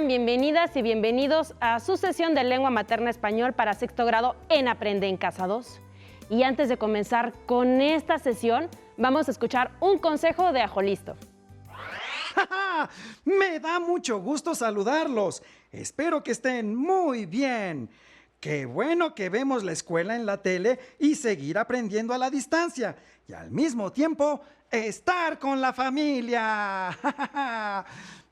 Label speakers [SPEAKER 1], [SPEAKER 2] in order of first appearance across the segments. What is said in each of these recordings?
[SPEAKER 1] Sean bienvenidas y bienvenidos a su sesión de Lengua Materna Español para sexto grado en Aprende en Casa 2. Y antes de comenzar con esta sesión, vamos a escuchar un consejo de Ajolisto.
[SPEAKER 2] Me da mucho gusto saludarlos. Espero que estén muy bien. Qué bueno que vemos la escuela en la tele y seguir aprendiendo a la distancia. Y al mismo tiempo, estar con la familia.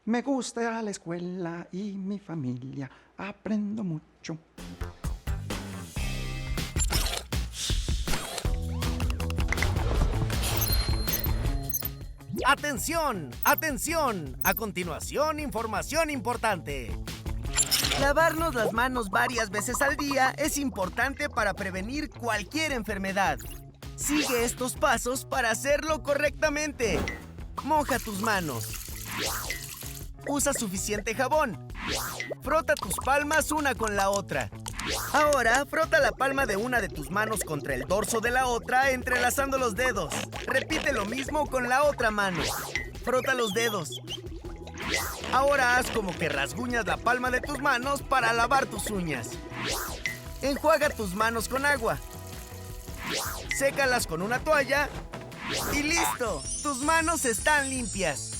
[SPEAKER 2] Me gusta la escuela y mi familia. Aprendo mucho.
[SPEAKER 3] ¡Atención! ¡Atención! A continuación, información importante. Lavarnos las manos varias veces al día es importante para prevenir cualquier enfermedad. Sigue estos pasos para hacerlo correctamente. Moja tus manos. Usa suficiente jabón. Frota tus palmas una con la otra. Ahora, frota la palma de una de tus manos contra el dorso de la otra, entrelazando los dedos. Repite lo mismo con la otra mano. Frota los dedos. Ahora haz como que rasguñas la palma de tus manos para lavar tus uñas. Enjuaga tus manos con agua. Sécalas con una toalla. ¡Y listo! ¡Tus manos están limpias!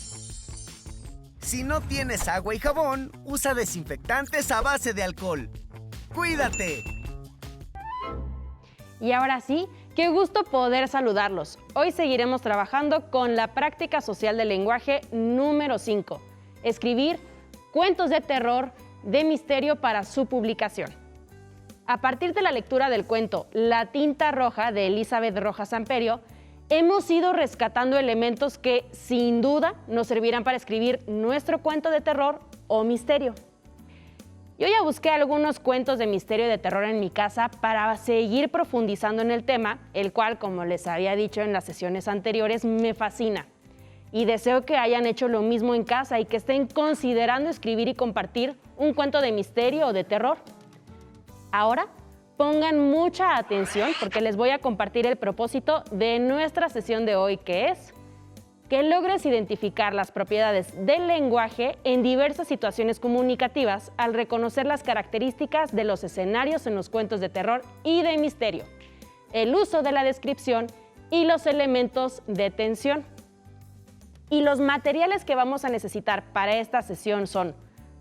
[SPEAKER 3] Si no tienes agua y jabón, usa desinfectantes a base de alcohol. ¡Cuídate!
[SPEAKER 1] Y ahora sí, qué gusto poder saludarlos. Hoy seguiremos trabajando con la práctica social del lenguaje número 5. Escribir cuentos de terror de misterio para su publicación. A partir de la lectura del cuento La tinta roja de Elizabeth Rojas Samperio, hemos ido rescatando elementos que, sin duda, nos servirán para escribir nuestro cuento de terror o misterio. Yo ya busqué algunos cuentos de misterio y de terror en mi casa para seguir profundizando en el tema, el cual, como les había dicho en las sesiones anteriores, me fascina. Y deseo que hayan hecho lo mismo en casa y que estén considerando escribir y compartir un cuento de misterio o de terror. Ahora, pongan mucha atención porque les voy a compartir el propósito de nuestra sesión de hoy, que es que logres identificar las propiedades del lenguaje en diversas situaciones comunicativas al reconocer las características de los escenarios en los cuentos de terror y de misterio, el uso de la descripción y los elementos de tensión. Y los materiales que vamos a necesitar para esta sesión son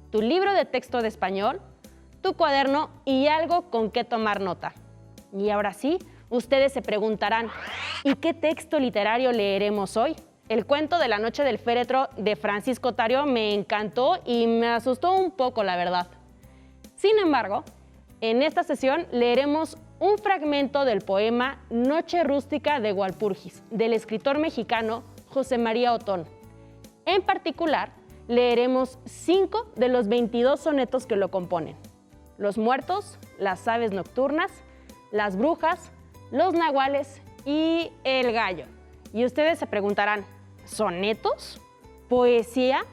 [SPEAKER 1] tu libro de texto de español, tu cuaderno y algo con qué tomar nota. Y ahora sí, ustedes se preguntarán, ¿y qué texto literario leeremos hoy? El cuento de La noche del féretro de Francisco Tario me encantó y me asustó un poco, la verdad. Sin embargo, en esta sesión leeremos un fragmento del poema Noche rústica de Walpurgis, del escritor mexicano José María Otón. En particular, leeremos 5 de los 22 sonetos que lo componen: los muertos, las aves nocturnas, las brujas, los nahuales y el gallo. Y ustedes se preguntarán, ¿sonetos? ¿Poesía?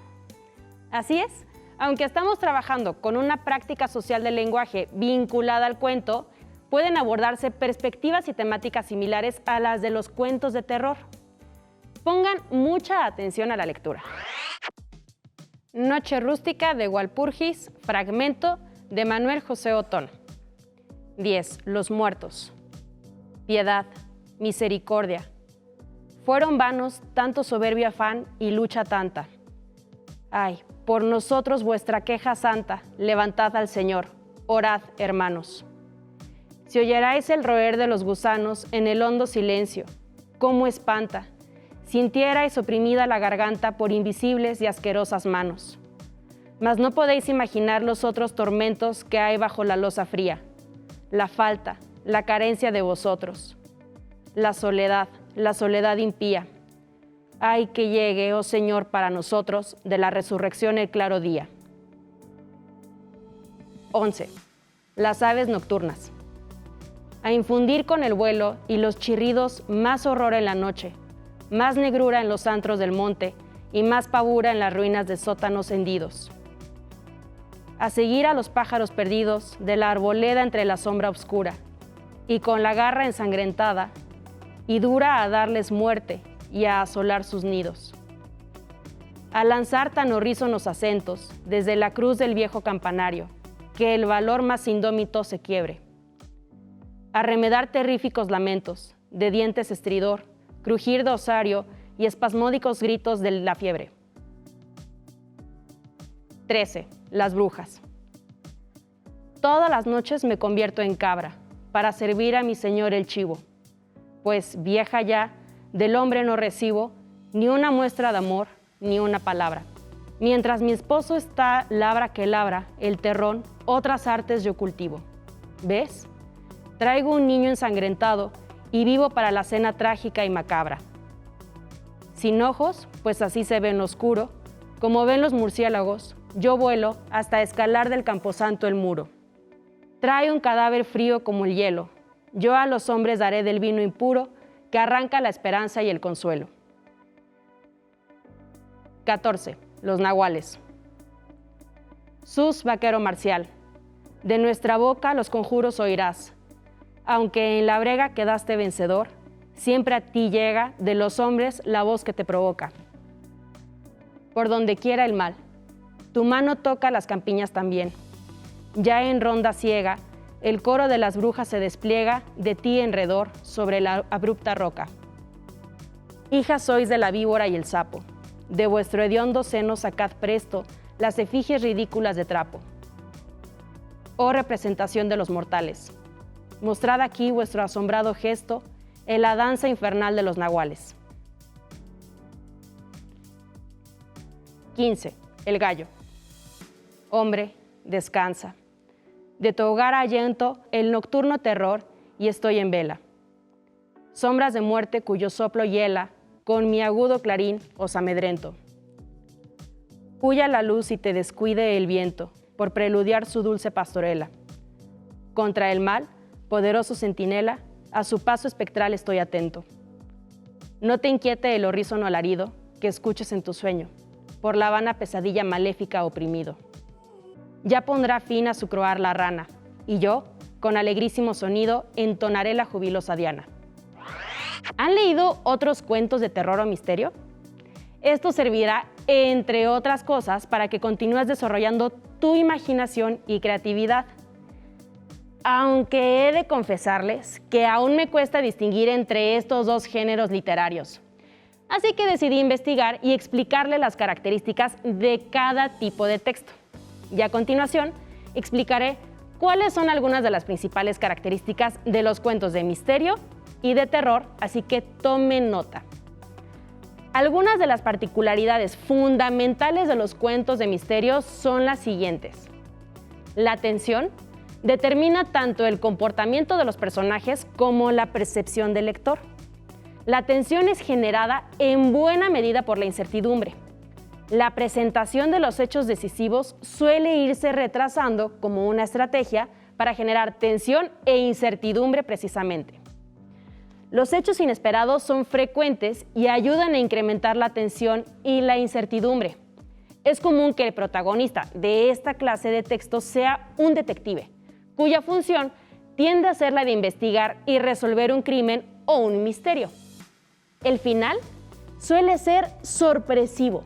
[SPEAKER 1] Así es, aunque estamos trabajando con una práctica social del lenguaje vinculada al cuento, pueden abordarse perspectivas y temáticas similares a las de los cuentos de terror. Pongan mucha atención a la lectura. Noche rústica de Walpurgis, fragmento de Manuel José Otón. 10. Los muertos. Piedad, misericordia. Fueron vanos tanto soberbio afán y lucha tanta. Ay, por nosotros vuestra queja santa, levantad al Señor, orad, hermanos. Si oyerais el roer de los gusanos en el hondo silencio, cómo espanta, sintierais oprimida la garganta por invisibles y asquerosas manos. Mas no podéis imaginar los otros tormentos que hay bajo la losa fría, la falta, la carencia de vosotros, la soledad impía. Ay, que llegue, oh Señor, para nosotros de la resurrección el claro día. 11. Las aves nocturnas. A infundir con el vuelo y los chirridos más horror en la noche, más negrura en los antros del monte y más pavura en las ruinas de sótanos hendidos. A seguir a los pájaros perdidos de la arboleda entre la sombra oscura, y con la garra ensangrentada, y dura a darles muerte y a asolar sus nidos. a lanzar tan horrísonos acentos desde la cruz del viejo campanario, que el valor más indómito se quiebre. A remedar terríficos lamentos, de dientes estridor, crujir de osario y espasmódicos gritos de la fiebre. 13. Las brujas. Todas las noches me convierto en cabra, para servir a mi señor el chivo, pues vieja ya, del hombre no recibo ni una muestra de amor, ni una palabra. Mientras mi esposo está labra que labra el terrón, otras artes yo cultivo. ¿Ves? Traigo un niño ensangrentado y vivo para la cena trágica y macabra. Sin ojos, pues así se ve en lo oscuro, como ven los murciélagos, yo vuelo hasta escalar del camposanto el muro. Trae un cadáver frío como el hielo, yo a los hombres daré del vino impuro que arranca la esperanza y el consuelo. 14. Los nahuales. Sus vaquero marcial, de nuestra boca los conjuros oirás. Aunque en la brega quedaste vencedor, siempre a ti llega de los hombres la voz que te provoca. Por donde quiera el mal, tu mano toca las campiñas también. Ya en ronda ciega, el coro de las brujas se despliega de ti enredor sobre la abrupta roca. Hijas sois de la víbora y el sapo, de vuestro hediondo seno sacad presto las efigies ridículas de trapo. Oh representación de los mortales, mostrad aquí vuestro asombrado gesto en la danza infernal de los nahuales. 15. El gallo. Hombre, descansa. De tu hogar ahuyento el nocturno terror y estoy en vela. Sombras de muerte cuyo soplo hiela, con mi agudo clarín os amedrento. Huya la luz y te descuide el viento, por preludiar su dulce pastorela. Contra el mal, poderoso centinela, a su paso espectral estoy atento. No te inquiete el horrísono alarido que escuches en tu sueño, por la vana pesadilla maléfica oprimido. Ya pondrá fin a su croar la rana, y yo, con alegrísimo sonido, entonaré la jubilosa diana. ¿Han leído otros cuentos de terror o misterio? Esto servirá, entre otras cosas, para que continúes desarrollando tu imaginación y creatividad. Aunque he de confesarles que aún me cuesta distinguir entre estos dos géneros literarios. Así que decidí investigar y explicarle las características de cada tipo de texto. Y a continuación, explicaré cuáles son algunas de las principales características de los cuentos de misterio y de terror, así que tomen nota. Algunas de las particularidades fundamentales de los cuentos de misterio son las siguientes. La tensión determina tanto el comportamiento de los personajes como la percepción del lector. La tensión es generada en buena medida por la incertidumbre. La presentación de los hechos decisivos suele irse retrasando como una estrategia para generar tensión e incertidumbre precisamente. Los hechos inesperados son frecuentes y ayudan a incrementar la tensión y la incertidumbre. Es común que el protagonista de esta clase de textos sea un detective, cuya función tiende a ser la de investigar y resolver un crimen o un misterio. El final suele ser sorpresivo.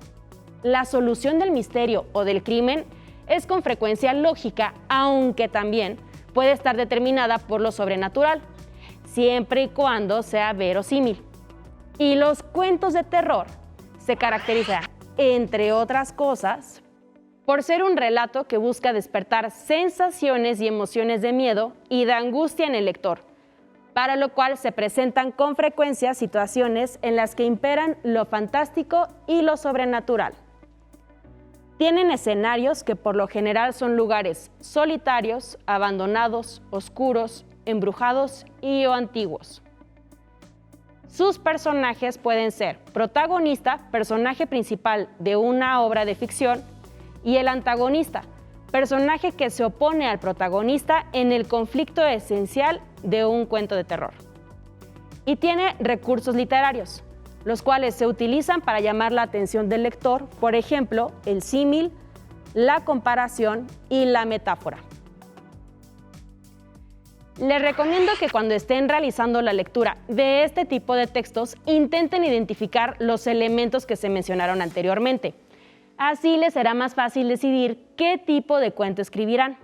[SPEAKER 1] La solución del misterio o del crimen es con frecuencia lógica, aunque también puede estar determinada por lo sobrenatural, siempre y cuando sea verosímil. Y los cuentos de terror se caracterizan, entre otras cosas, por ser un relato que busca despertar sensaciones y emociones de miedo y de angustia en el lector, para lo cual se presentan con frecuencia situaciones en las que imperan lo fantástico y lo sobrenatural. Tienen escenarios que por lo general son lugares solitarios, abandonados, oscuros, embrujados y o antiguos. Sus personajes pueden ser protagonista, personaje principal de una obra de ficción, y el antagonista, personaje que se opone al protagonista en el conflicto esencial de un cuento de terror. Y tiene recursos literarios, los cuales se utilizan para llamar la atención del lector, por ejemplo, el símil, la comparación y la metáfora. Les recomiendo que cuando estén realizando la lectura de este tipo de textos, intenten identificar los elementos que se mencionaron anteriormente, Así les será más fácil decidir qué tipo de cuento escribirán.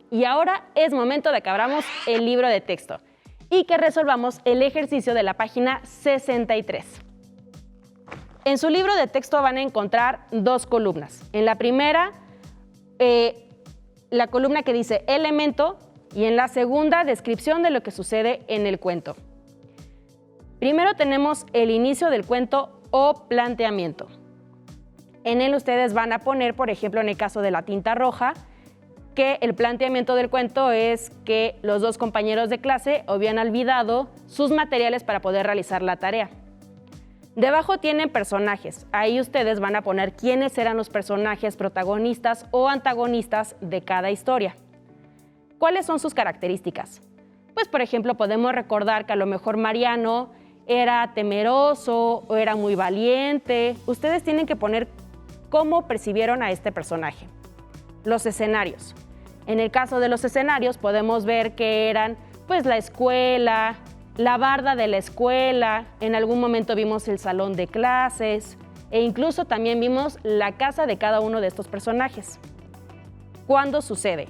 [SPEAKER 1] Y ahora es momento de que abramos el libro de texto y que resolvamos el ejercicio de la página 63. En su libro de texto van a encontrar dos columnas. En la primera, la columna que dice elemento, y en la segunda, descripción de lo que sucede en el cuento. Primero tenemos el inicio del cuento o planteamiento. En él ustedes van a poner, por ejemplo, en el caso de La tinta roja, que el planteamiento del cuento es que los dos compañeros de clase habían olvidado sus materiales para poder realizar la tarea. Debajo tienen personajes. Ahí ustedes van a poner quiénes eran los personajes protagonistas o antagonistas de cada historia. ¿Cuáles son sus características? Pues, por ejemplo, podemos recordar que a lo mejor Mariano era temeroso o era muy valiente. Ustedes tienen que poner cómo percibieron a este personaje. Los escenarios. En el caso de los escenarios podemos ver que eran pues la escuela, la barda de la escuela, en algún momento vimos el salón de clases e incluso también vimos la casa de cada uno de estos personajes. ¿Cuándo sucede?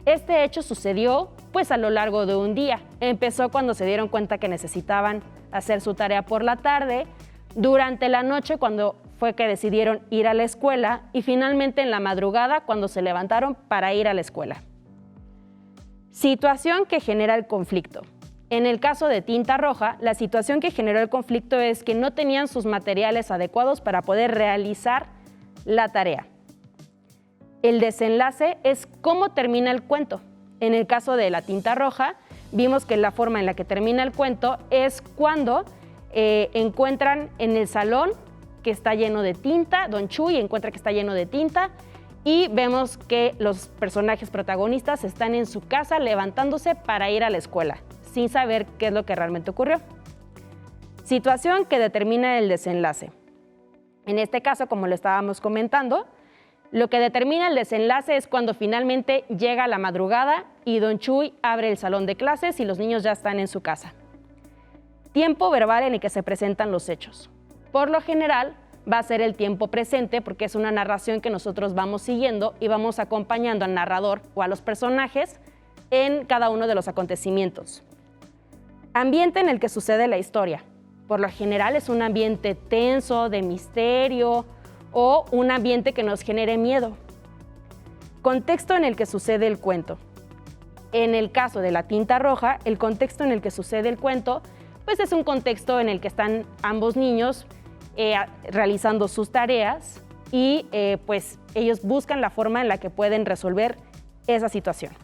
[SPEAKER 1] Este hecho sucedió pues a lo largo de un día. Empezó cuando se dieron cuenta que necesitaban hacer su tarea por la tarde, durante la noche cuando fue que decidieron ir a la escuela y finalmente en la madrugada cuando se levantaron para ir a la escuela. Situación que genera el conflicto. En el caso de Tinta Roja, la situación que generó el conflicto es que no tenían sus materiales adecuados para poder realizar la tarea. El desenlace es cómo termina el cuento. En el caso de La Tinta Roja, vimos que la forma en la que termina el cuento es cuando encuentran en el salón que está lleno de tinta, Don Chuy encuentra que está lleno de tinta y vemos que los personajes protagonistas están en su casa levantándose para ir a la escuela, sin saber qué es lo que realmente ocurrió. Situación que determina el desenlace. En este caso, como lo estábamos comentando, lo que determina el desenlace es cuando finalmente llega la madrugada y Don Chuy abre el salón de clases y los niños ya están en su casa. Tiempo verbal en el que se presentan los hechos. Por lo general, va a ser el tiempo presente porque es una narración que nosotros vamos siguiendo y vamos acompañando al narrador o a los personajes en cada uno de los acontecimientos. Ambiente en el que sucede la historia. Por lo general es un ambiente tenso, de misterio o un ambiente que nos genere miedo. Contexto en el que sucede el cuento. En el caso de La Tinta Roja, el contexto en el que sucede el cuento pues es un contexto en el que están ambos niños realizando sus tareas y pues ellos buscan la forma en la que pueden resolver esa situación.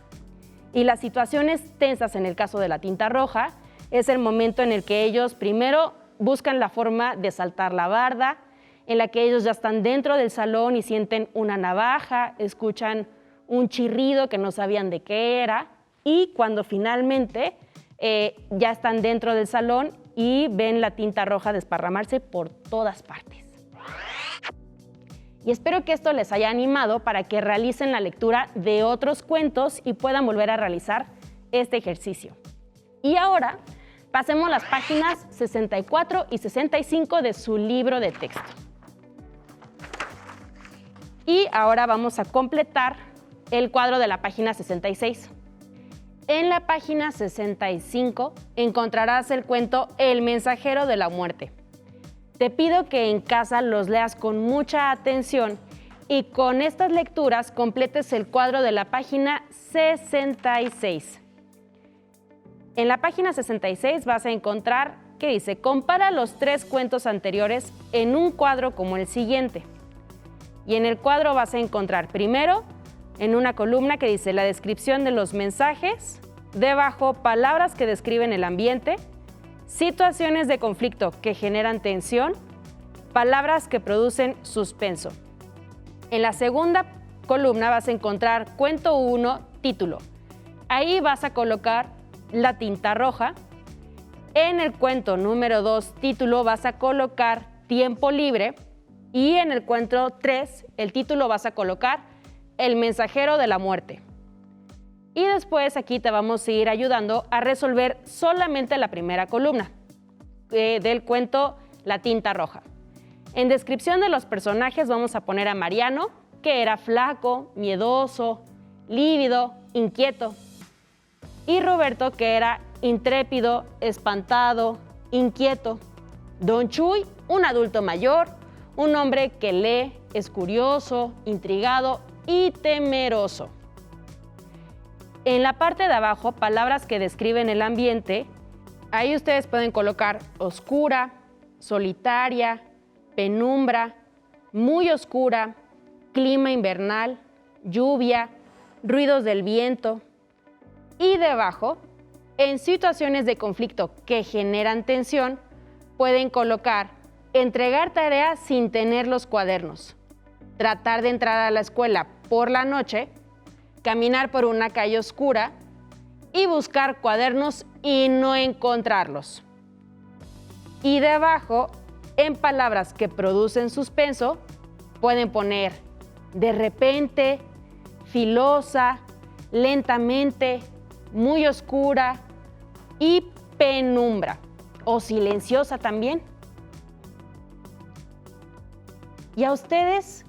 [SPEAKER 1] Y las situaciones tensas en el caso de La Tinta Roja es el momento en el que ellos primero buscan la forma de saltar la barda, en la que ellos ya están dentro del salón y sienten una navaja, escuchan un chirrido que no sabían de qué era y cuando finalmente ya están dentro del salón y ven la tinta roja desparramarse por todas partes. Y espero que esto les haya animado para que realicen la lectura de otros cuentos y puedan volver a realizar este ejercicio. Y ahora pasemos a las páginas 64 y 65 de su libro de texto. Y ahora vamos a completar el cuadro de la página 66. En la página 65 encontrarás el cuento El mensajero de la muerte. Te pido que en casa los leas con mucha atención y con estas lecturas completes el cuadro de la página 66. En la página 66 vas a encontrar que dice: compara los 3 cuentos anteriores en un cuadro como el siguiente. Y en el cuadro vas a encontrar primero en una columna que dice la descripción de los mensajes, debajo palabras que describen el ambiente, situaciones de conflicto que generan tensión, palabras que producen suspenso. En la segunda columna vas a encontrar cuento 1, título. Ahí vas a colocar La Tinta Roja. En el cuento número 2, título, vas a colocar Tiempo Libre. Y en el cuento 3, el título vas a colocar El mensajero de la muerte. Y después aquí te vamos a ir ayudando a resolver solamente la primera columna del cuento La Tinta Roja. En descripción de los personajes vamos a poner a Mariano, que era flaco, miedoso, lívido, inquieto. Y Roberto, que era intrépido, espantado, inquieto. Don Chuy, un adulto mayor, un hombre que lee, es curioso, intrigado y temeroso. En la parte de abajo, palabras que describen el ambiente, ahí ustedes pueden colocar oscura, solitaria, penumbra, muy oscura, clima invernal, lluvia, ruidos del viento. Y debajo, en situaciones de conflicto que generan tensión, pueden colocar entregar tareas sin tener los cuadernos, tratar de entrar a la escuela por la noche, caminar por una calle oscura y buscar cuadernos y no encontrarlos. Y debajo, en palabras que producen suspenso, pueden poner de repente, filosa, lentamente, muy oscura y penumbra, o silenciosa también. ¿Y a ustedes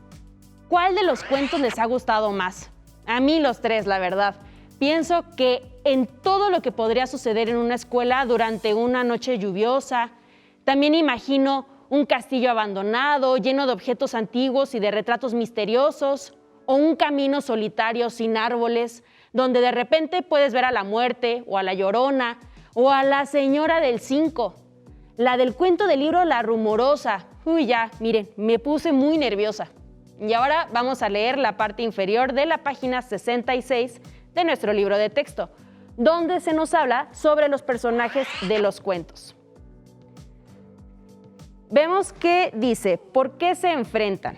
[SPEAKER 1] cuál de los cuentos les ha gustado más? A mí los tres, la verdad. Pienso que en todo lo que podría suceder en una escuela durante una noche lluviosa, también imagino un castillo abandonado, lleno de objetos antiguos y de retratos misteriosos, o un camino solitario sin árboles, donde de repente puedes ver a la muerte, o a la Llorona, o a la señora del 5, la del cuento del libro La Rumorosa. Uy, ya, miren, me puse muy nerviosa. Y ahora vamos a leer la parte inferior de la página 66 de nuestro libro de texto, donde se nos habla sobre los personajes de los cuentos. Vemos que dice, ¿por qué se enfrentan?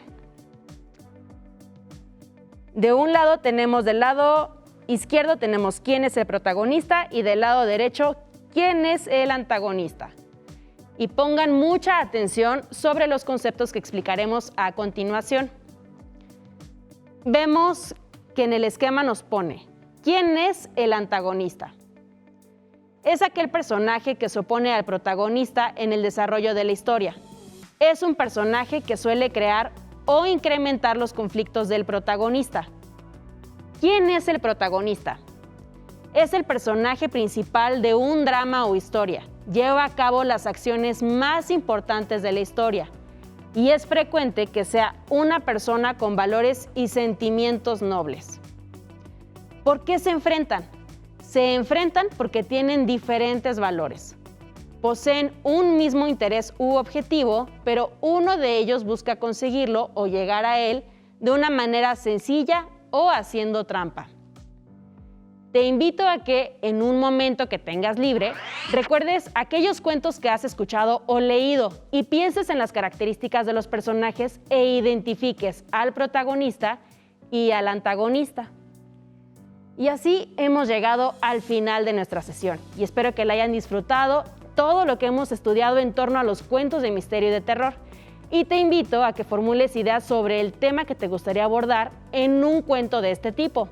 [SPEAKER 1] De un lado tenemos, del lado izquierdo tenemos quién es el protagonista y del lado derecho quién es el antagonista. Y pongan mucha atención sobre los conceptos que explicaremos a continuación. Vemos que en el esquema nos pone, ¿quién es el antagonista? Es aquel personaje que se opone al protagonista en el desarrollo de la historia. Es un personaje que suele crear o incrementar los conflictos del protagonista. ¿Quién es el protagonista? Es el personaje principal de un drama o historia. Lleva a cabo las acciones más importantes de la historia y es frecuente que sea una persona con valores y sentimientos nobles. ¿Por qué se enfrentan? Se enfrentan porque tienen diferentes valores. Poseen un mismo interés u objetivo, pero uno de ellos busca conseguirlo o llegar a él de una manera sencilla o haciendo trampa. Te invito a que en un momento que tengas libre, recuerdes aquellos cuentos que has escuchado o leído y pienses en las características de los personajes e identifiques al protagonista y al antagonista. Y así hemos llegado al final de nuestra sesión y espero que la hayan disfrutado todo lo que hemos estudiado en torno a los cuentos de misterio y de terror. Y te invito a que formules ideas sobre el tema que te gustaría abordar en un cuento de este tipo.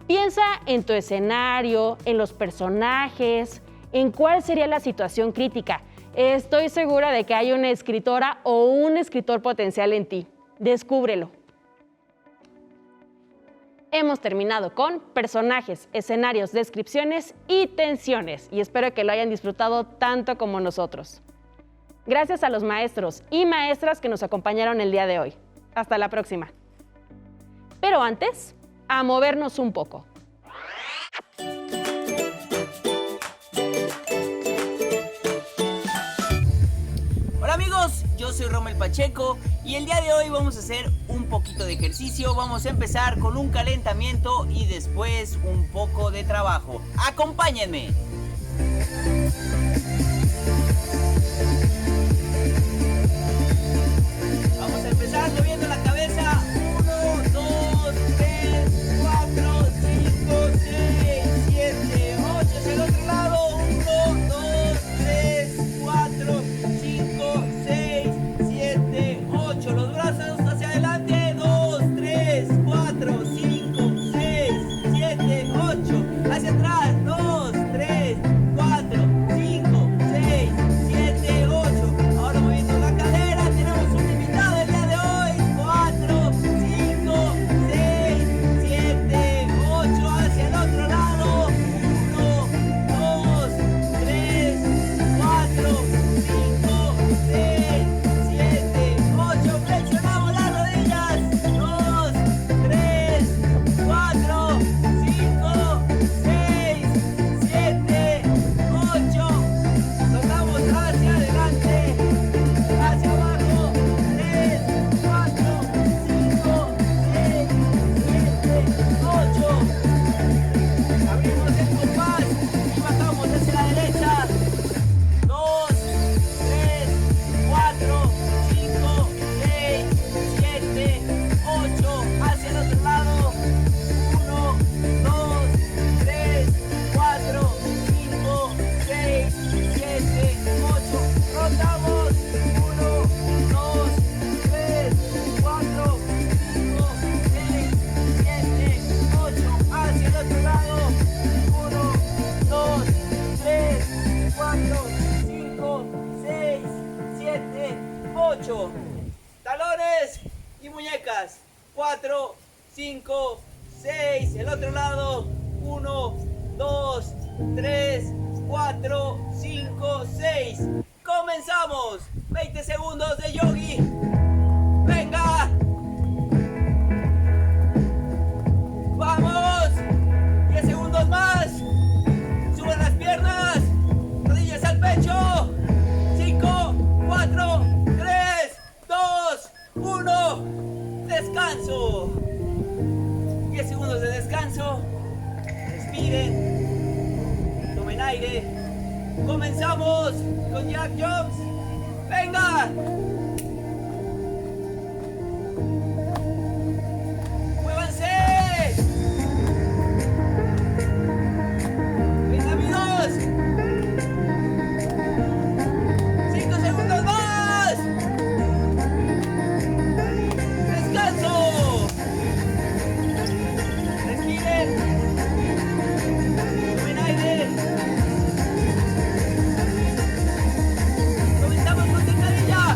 [SPEAKER 1] Piensa en tu escenario, en los personajes, en cuál sería la situación crítica. Estoy segura de que hay una escritora o un escritor potencial en ti. Descúbrelo. Hemos terminado con personajes, escenarios, descripciones y tensiones. Y espero que lo hayan disfrutado tanto como nosotros. Gracias a los maestros y maestras que nos acompañaron el día de hoy. Hasta la próxima. Pero antes, a movernos un poco.
[SPEAKER 4] Hola amigos, yo soy Rommel Pacheco y el día de hoy vamos a hacer un poquito de ejercicio. Vamos a empezar con un calentamiento y después un poco de trabajo. ¡Acompáñenme! Vamos a empezar moviendo la cabeza. 1, 2, 3, 4, 5, 6, 7, 8. Hacia el otro lado. 1, 2, 3, 4, 5, 6, 7, 8. Los brazos hacia adelante. 2, 3, 4, 5, 6, 7, 8. Hacia atrás. 2, 3, 4, 5, 6, 7, 8. muñecas. 4, 5, 6. El otro lado. 1, 2, 3, 4, 5, 6. ¡Comenzamos! 20 segundos de yogi. ¡Venga! ¡Vamos! 10 segundos más. Suben las piernas. Rodillas al pecho. 5, 4, 3, 2, 1. Descanso. 10 segundos de descanso. Respiren. Tomen aire. Comenzamos con Jack Jumps. ¡Venga! ¡Muévanse! ¡Venga, amigos! 5 segundos más. ¡Descanso! Respiren. Tomen aire. Comenzamos con sentadilla.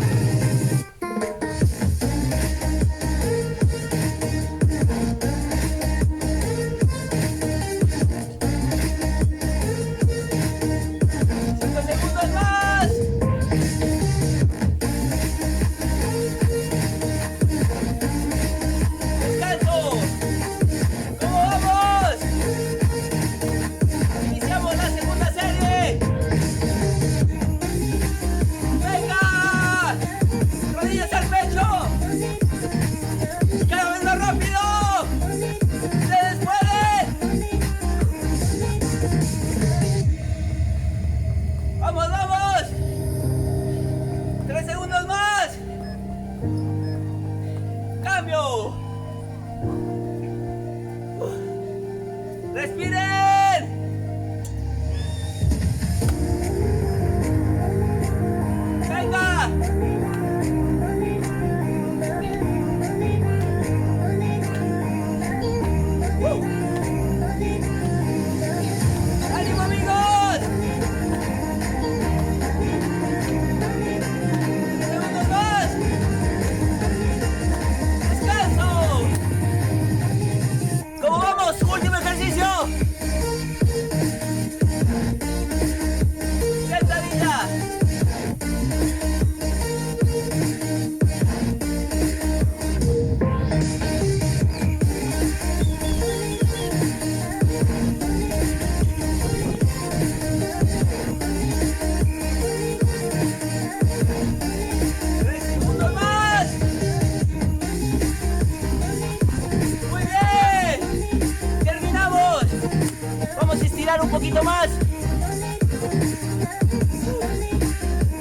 [SPEAKER 4] Un poquito más.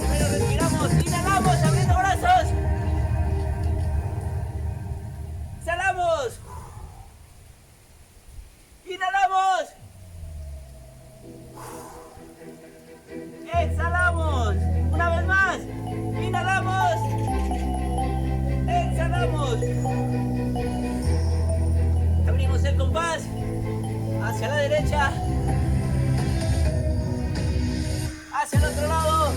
[SPEAKER 4] Primero respiramos, inhalamos, abriendo brazos. Exhalamos. Inhalamos. Exhalamos. Una vez más. Inhalamos. Exhalamos. Abrimos el compás hacia la derecha. Hacia el otro lado.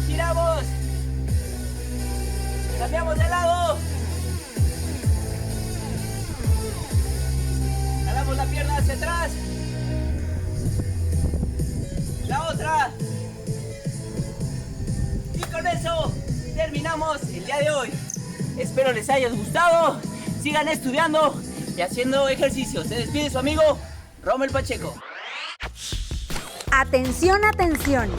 [SPEAKER 4] Giramos. Cambiamos de lado. Jalamos la pierna hacia atrás. La otra. Y con eso terminamos el día de hoy. Espero les haya gustado. Sigan estudiando y haciendo ejercicio. Se despide su amigo Rommel Pacheco.
[SPEAKER 5] Atención, atención.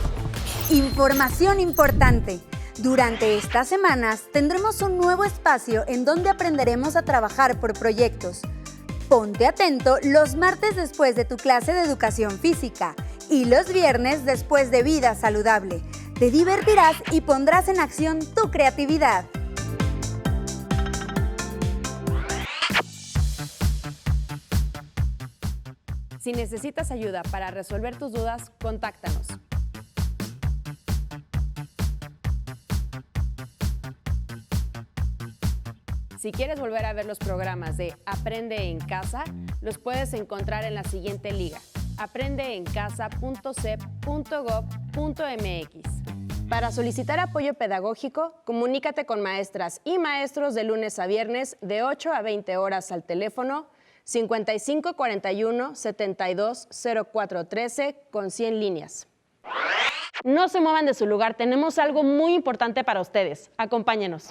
[SPEAKER 5] Información importante. Durante estas semanas tendremos un nuevo espacio en donde aprenderemos a trabajar por proyectos. Ponte atento los martes después de tu clase de educación física y los viernes después de vida saludable. Te divertirás y pondrás en acción tu creatividad.
[SPEAKER 1] Si necesitas ayuda para resolver tus dudas, contáctanos. Si quieres volver a ver los programas de Aprende en Casa, los puedes encontrar en la siguiente liga: aprendeencasa.cep.gov.mx. Para solicitar apoyo pedagógico, comunícate con maestras y maestros de lunes a viernes de 8 a 20 horas al teléfono 5541 72 04 13 con 100 líneas. No se muevan de su lugar, tenemos algo muy importante para ustedes. Acompáñenos.